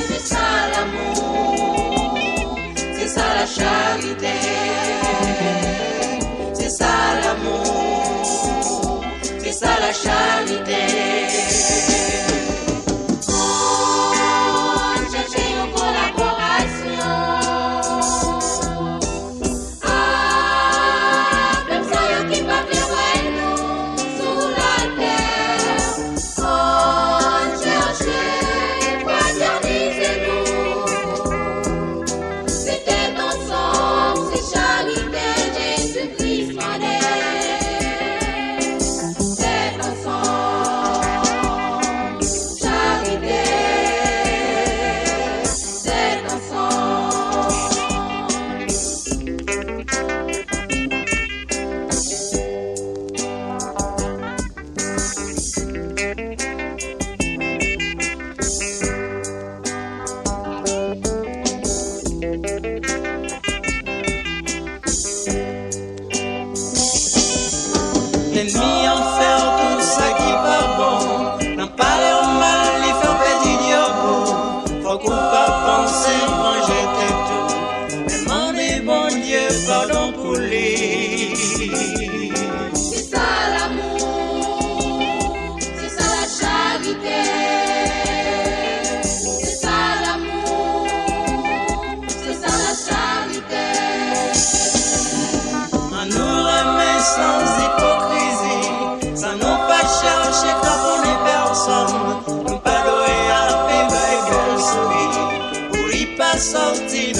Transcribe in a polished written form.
C'est ça l'amour, c'est ça la charité. C'est ça l'amour, c'est ça la charité. L'ennemi en fait tout ça qui va bon. N'en parler au mal, il fait petit diable. Faut qu'on pas penser, moi j'étais tout. Demandez bon Dieu pardon pour lui. C'est ça l'amour, c'est ça la charité. C'est ça l'amour, c'est ça la charité. On nous remet sans hypocrisie, sans non pas chercher quand on est personne. Nous pas doué à paix, belle souris, pour y pas sortir